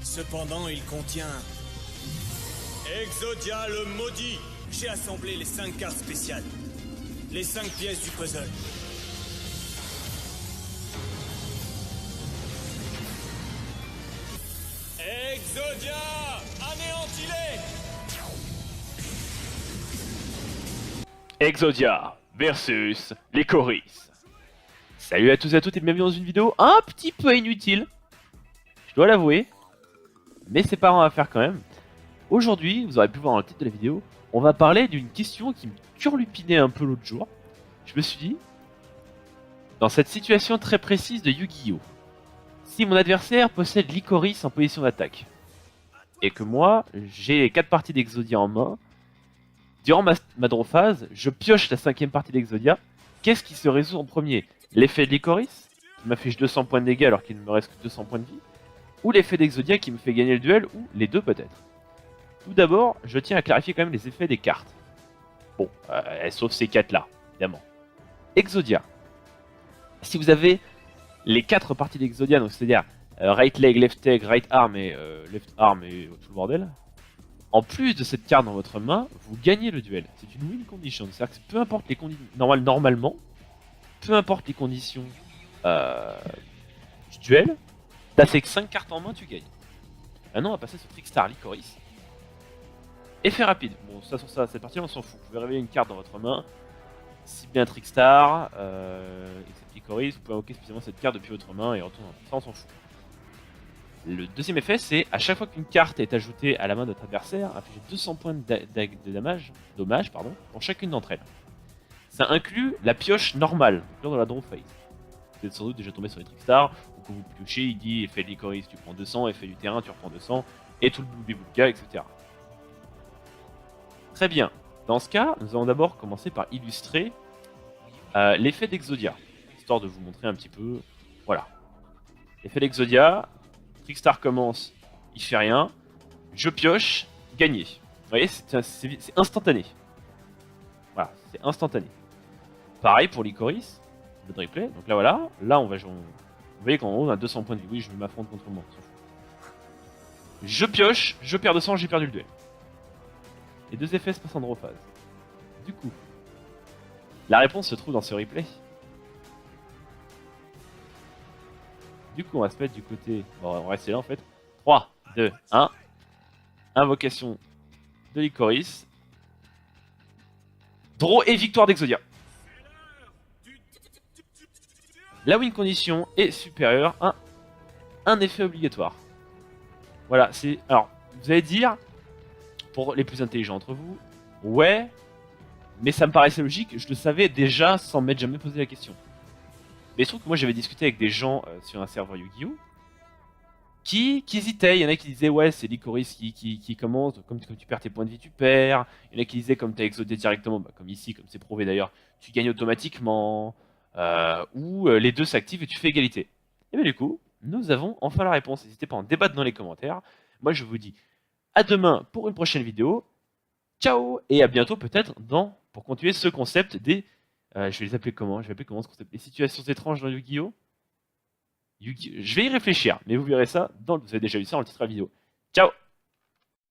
Cependant, il contient... Exodia le maudit. J'ai assemblé les 5 cartes spéciales. Les 5 pièces du puzzle. Exodia, anéantis-les! Exodia versus Lycoris. Salut à tous et à toutes et bienvenue dans une vidéo un petit peu inutile. Je dois l'avouer. Mais c'est pas grave à faire quand même. Aujourd'hui, vous aurez pu voir dans le titre de la vidéo, on va parler d'une question qui me turlupinait un peu l'autre jour. Je me suis dit, dans cette situation très précise de Yu-Gi-Oh! Si mon adversaire possède Lycoris en position d'attaque, et que moi, j'ai les 4 parties d'Exodia en main, durant ma draw phase, je pioche la 5ème partie d'Exodia, qu'est-ce qui se résout en premier? L'effet de Lycoris, qui m'affiche 200 points de dégâts alors qu'il ne me reste que 200 points de vie, ou l'effet d'Exodia qui me fait gagner le duel, ou les deux peut-être. Tout d'abord, je tiens à clarifier quand même les effets des cartes. Bon, sauf ces 4 là, évidemment. Exodia. Si vous avez les 4 parties d'Exodia, donc c'est-à-dire right leg, left arm et tout le bordel, en plus de cette carte dans votre main, vous gagnez le duel. C'est une win condition, c'est-à-dire que peu importe les conditions normalement, peu importe les conditions du duel, t'as ces 5 cartes en main, tu gagnes. Maintenant, on va passer sur Trickstar Lycoris. Effet rapide. Bon, ça sur ça, cette partie, on s'en fout. Vous pouvez révéler une carte dans votre main. Si bien Trickstar, et cette Lycoris, vous pouvez invoquer spécialement cette carte depuis votre main et retourner. Ça, on s'en fout. Le deuxième effet, c'est à chaque fois qu'une carte est ajoutée à la main de votre adversaire, infligez 200 points de dommage pour chacune d'entre elles. Ça inclut la pioche normale, lors de la draw phase. Vous êtes sans doute déjà tombé sur les Trickstar, où quand vous piochez, il dit effet de Lycoris, tu prends 200, effet du terrain, tu reprends 200, et tout le boulga, etc. Très bien. Dans ce cas, nous allons d'abord commencer par illustrer l'effet d'Exodia, histoire de vous montrer un petit peu. Voilà. L'effet d'Exodia, Trickstar commence, il fait rien, je pioche, gagné. Vous voyez, c'est instantané. Voilà, c'est instantané. Pareil pour Lycoris, le replay. Donc là, voilà, là on va jouer. Vous voyez qu'en haut on a 200 points de vie. Oui, je m'affronte contre moi. Je pioche, je perds 200, j'ai perdu le duel. Les deux effets se passent en draw phase. Du coup, la réponse se trouve dans ce replay. Du coup, on va se mettre du côté... Bon, on va rester là en fait. 3, 2, 1. Invocation de Lycoris. Draw et victoire d'Exodia. La win condition est supérieure à un effet obligatoire. Voilà, c'est... Alors, vous allez dire... Pour les plus intelligents d'entre vous, ouais, mais ça me paraissait logique, je le savais déjà sans m'être jamais posé la question. Mais je trouve que moi j'avais discuté avec des gens sur un serveur Yu-Gi-Oh! Qui hésitaient, il y en a qui disaient ouais c'est Lycoris qui commence, comme tu perds tes points de vie tu perds, il y en a qui disaient comme tu as exodé directement, bah, comme ici, comme c'est prouvé d'ailleurs, tu gagnes automatiquement, ou les deux s'activent et tu fais égalité. Et bien du coup, nous avons enfin la réponse, n'hésitez pas à en débattre dans les commentaires, moi je vous dis à demain pour une prochaine vidéo. Ciao et à bientôt peut-être pour continuer ce concept des... je vais les appeler comment? Je vais appeler comment ce concept? Les situations étranges dans Yu-Gi-Oh! Je vais y réfléchir, mais vous verrez ça, vous avez déjà vu ça dans le titre de la vidéo. Ciao!